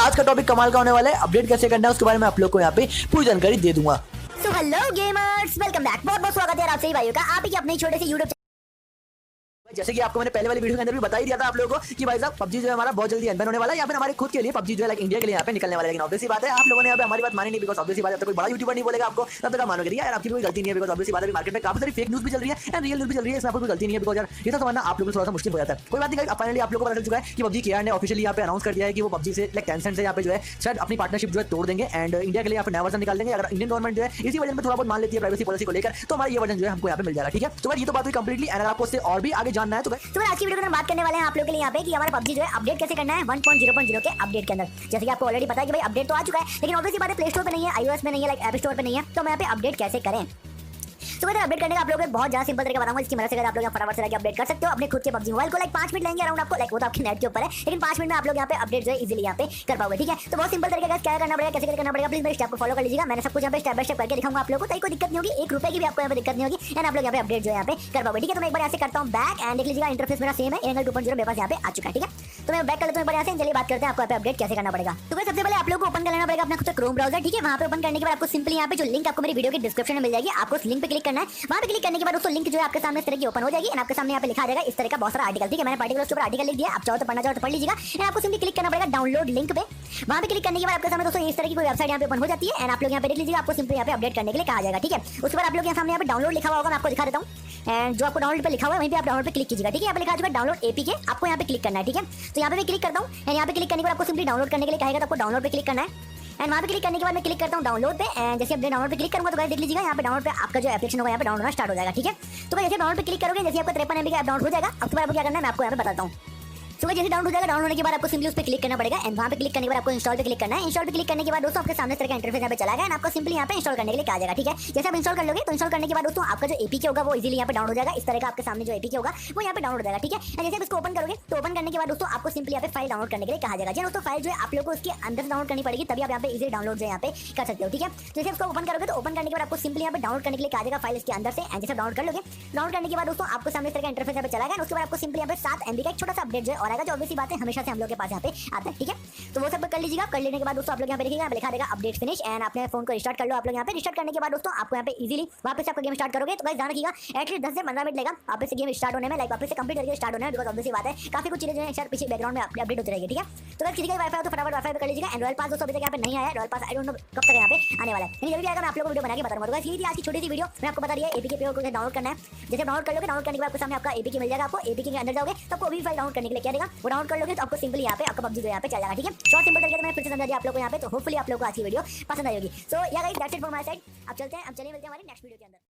आज का टॉपिक कमाल का होने वाला है। अपडेट कैसे करना है उसके बारे में आप लोग को यहाँ पे पूरी जानकारी दे दूंगा। तो हेलो गेमर्स, वेलकम बैक। बहुत बहुत स्वागत है आप सभी भाइयों का आप ही अपने छोटे से यूट्यूब। जैसे कि आपको मैंने पहले वाली वीडियो के अंदर भी बता ही दिया था आप लोगों को कि भाई साहब पबजी जो है हमारा बहुत जल्दी अनबैन होने वाला है, या फिर हमारे खुद के लिए पबजी जो है लाइक इंडिया के लिए यहाँ पे निकलने वाला है। लेकिन ऑब्वियसली बात है आप लोगों ने यहाँ पे हमारी बात मानी नहीं, बिकॉज़ ऑब्वियसली बात है, जब तक कोई बड़ा यूट्यूबर नहीं बोलेगा आपको तब तक आप मानोगे नहीं यार आपकी कोई गलती नहीं है। बिकॉज़ ऑब्वियसली बात है मार्केट में काफी सारी फेक न्यूज़ भी चल रही है एंड रियल न्यूज़ भी चल रही है, इसमें आपको कोई गलती नहीं है। बिकॉज़ यार ये तो समझना आप लोगों को थोड़ा सा मुश्किल हो जाता है। कोई बात नहीं, फाइनली आप लोगों को पता चल चुका है कि पबजी केआर ने ऑफिशियली यहाँ पे अनाउंस कर दिया है कि वो पबजी से लाइक टेंसेंट से यहाँ पे जो है शायद अपनी पार्टनरशिप जो है तोड़ देंगे एंड इंडिया के लिए यहाँ पे नया वर्जन निकाल देंगे। अगर इंडियन गवर्नमेंट जो है इसी वर्जन में थोड़ा बहुत मान लेती है प्राइवेसी पॉलिसी को लेकर, तो हमारा ये वर्जन जो है हमको यहाँ पे मिल जाएगा। ठीक है, तो ये तो बात हुई कंप्लीटली। अगर आपको इससे और भी आगे जानना है तो आज की वीडियो में बात करने वाले हैं आप लोगों के लिए यहाँ पे कि हमारा पबजी जो है अपडेट कैसे करना है 1.0.0 के अपडेट के अंदर। जैसे कि आपको ऑलरेडी पता है कि भाई अपडेट तो आ चुका है, लेकिन ऑब्वियसली बात है प्ले स्टोर पे नहीं है, iOS में नहीं है, लाइक ऐप स्टोर पे नहीं है, तो हम यहाँ पे अपडेट कैसे करें। तो मैं अपडेट करने का आप लोगों को बहुत ज्यादा सिंपल तरीका बताऊंगा, जिसकी मदद से आप लोग फटाफट से जाके अपडेट कर सकते हो अपने खुद के पबजी मोबाइल को। लाइक 5 मिनट लेंगे अराउंड आपको, लाइक वो तो आपके नेट के ऊपर है, लेकिन 5 मिनट में आप लोग यहाँ पे अपडेट जो है इजीली यहाँ पे कर पाओगे। ठीक है, तो बहुत सिंपल तरीका क्या करना पड़ेगा, कैसे करना पड़ेगा, प्लीज मेरे स्टेप को फॉलो कर लीजिएगा। मैंने सब कुछ यहाँ पे स्टेप बाय स्टेप करके दिखाऊंगा आप लोगों को, ताकि कोई दिक्कत नहीं होगी, 1 रुपए की भी आपको यहाँ पे दिक्कत नहीं होगी एंड आप लोग यहाँ पे अपडेट जो है यहाँ पे कर पाओगे। ठीक है, तो मैं एक बार ऐसे करता हूँ बैक एंड देख लीजिएगा इंटरफेस मेरा सेम है, एंगल 2.0 मेरे पास यहाँ पे आ चुका है। ठीक है, तो मैं बैक कर लेता हूँ एक बार यहाँ से। चलिए बात करते हैं आपको यहाँ पे अपडेट कैसे करना पड़ेगा। तो सबसे पहले आप लोग को ओपन कर लेना पड़ेगा अपना खुद का क्रोम ब्राउजर। ठीक है, वहाँ पे ओपन करने के बाद आपको सिंपली यहाँ पे जो लिंक आपको मेरी वीडियो के डिस्क्रिप्शन में मिल जाएगी, आपको उस लिंक पे क्लिक करना है। वहाँ पे क्लिक करने के बाद दोस्तों लिंक जो है आपके सामने इस तरह की ओपन हो जाएगी एंड आपके सामने यहाँ पे लिखा जाएगा इस तरह का बहुत सारा आर्टिकल। ठीक है, मैंने पार्टिकुलर उसके ऊपर आर्टिकल लिख दिया, आप चाहो तो पढ़ना चाहो तो पढ़ लीजिएगा एंड आपको सिंपली क्लिक करना पड़ेगा डाउनलोड लिंक पे। वहाँ पे क्लिक करने के बाद आपके सामने दोस्तों इस तरह की कोई वेबसाइट यहाँ पे ओपन हो जाती है एंड आप लोग यहाँ पे देख लीजिएगा, आपको सिंपली यहाँ पे अपडेट करने के लिए कहा जाएगा। ठीक है, उसके बाद आप लोग यहाँ सामने यहाँ पे डाउनलोड लिखा हुआ होगा, मैं आपको दिखा देता हूँ एंड जो आपको डाउनलोड पे लिखा हुआ है वहीं पे आप डाउनलोड पे क्लिक कीजिएगा। ठीक है, यहाँ पे लिखा है डाउनलोड एपीके, आपको यहाँ पे क्लिक करना है। ठीक है, तो यहाँ पे मैं क्लिक करता हूँ एंड यहाँ पे क्लिक करने के बाद आपको सिंपली डाउनलोड करने के लिए कहेगा, तो आपको डाउनलोड पे क्लिक करना है एंड वहाँ पे क्लिक करने के बाद मैं क्लिक करता हूँ डाउनलोड पे एंड जैसे अपने डाउनलोड पे क्लिक करूँगा तो गाइस देख लीजिएगा यहाँ पे डाउनलोड पे आपका जो एप्लीकेशन होगा यहाँ पे डाउनलोड होना स्टार्ट हो जाएगा। ठीक है, तो जैसे डाउनलोड पे क्लिक करोगे जैसे आपका 53 MB का ऐप डाउनलोड हो जाएगा। अब आपको क्या करना है मैं आपको यहाँ पे बताता हूँ। तो जैसे डाउनलोड हो जाएगा, डाउनलोड होने के बाद आपको सिंपली उस पर क्लिक करना पड़ेगा एंड वहाँ पे क्लिक करने के बाद आपको इंस्टॉल पे क्लिक करना है। इंस्टॉल पे क्लिक करने के बाद दोस्तों आपके सामने इस तरह का इंटरफेस यहाँ पे चला गया एंड आपको सिंपली यहाँ पे इंस्टॉल करने के लिए कहा जाएगा। ठीक है, जैसे आप इंस्टॉल कर लोगे तो इंस्टॉल करने के बाद दोस्तों आपका जो एपीके होगा वो इजीली यहाँ पे डाउनलोड हो जाएगा। इस तरह का आपके सामने जो एपीके होगा वो यहाँ पे डाउनलोड हो जाएगा। ठीक है, जैसे आप इसको ओपन करोगे तो ओपन करने के बाद दोस्तों आपको सिंपली यहाँ पे फाइल डाउनलोड करने के लिए कहा जाएगा। दोस्तों फाइल जो है आप लोगों को उसके अंदर से डाउनलोड करनी पड़ेगी, तभी आप यहाँ पे इजीली डाउनलोड जो यहाँ पे कर सकते हो। ठीक है, जैसे इसको ओपन करोगे तो ओपन करने के बाद आपको सिंपली यहाँ पे डाउनलोड करने के लिए कहा जाएगा फाइल इसके अंदर से एंड जैसे डाउनलोड कर लोगे, डाउनलोड करने के बाद दोस्तों आपको सामने इस तरह का इंटरफेस यहाँ पे चला गया। उसके बाद आपको सिंपली यहाँ पे 7 MB का एक छोटा सा अपडेट जो है और आएगा, जो ऑब्वियसली बात है हमेशा से हम लोग के पास यहाँ पे आता है। ठीक है, तो वो सब कर लीजिएगा। कर लेने के बाद दोस्तों आप लोग यहाँ पे देखिएगा लिखा रहेगा अपडेट फिनिश एंड अपने फोन को रिस्टार्ट कर लो। आप लोग यहाँ पे रिस्टार्ट करने के बाद दोस्तों आपको यहाँ पे इजीली वापस से आपका गेम स्टार्ट करोगे तो गाइस ध्यान रखिएगा एटलीस्ट 10 से 15 मिनट लगेगा वापस से गेम स्टार्ट होने में, लाइक वापस से कंप्लीट करके स्टार्ट होने में, बिकॉज़ ऑब्वियसली बात है काफी कुछ चीजें जो है शायद पीछे बैकग्राउंड में अपडेट होती रहेगी। ठीक है, तो गाइस किसी का वाईफाई हो तो फटाफट वाईफाई पे कर लीजिएगा एंड रॉयल पास दोस्तों अभी तक यहाँ पे नहीं आया है। Royal pass I don't know कब तक यहाँ पे आने वाला है, लेकिन जल्दी आएगा मैं आप लोगों को वीडियो बना के बताऊंगा। तो गाइस ये थी आज की छोटी सी वीडियो, मैं आपको बता दिया एपीके पे को डाउनलोड करना है। जैसे डाउनलोड कर लोगे, डाउनलोड करने के बाद आपके सामने आपका एपीके मिल जाएगा। आपको एपीके के अंदर जाओगे तो आपको अभी फाइल डाउनलोड करने के लिए क्या देगा, वो डाउनलोड कर लोगे तो आपको सिंपली यहाँ पे आपका पबजी जो यहाँ पे चल जाएगा। ठीक है, शॉर्ट सिंपल तरीके से मैंने फिर से समझा दिया आप लोगों को यहाँ पे, तो होपफुली आप लोगों को आज की वीडियो पसंद आई होगी। सो या guys that's it from my side. अब चलते हैं, अब चलिए मिलते हैं हमारी नेक्स्ट वीडियो के अंदर।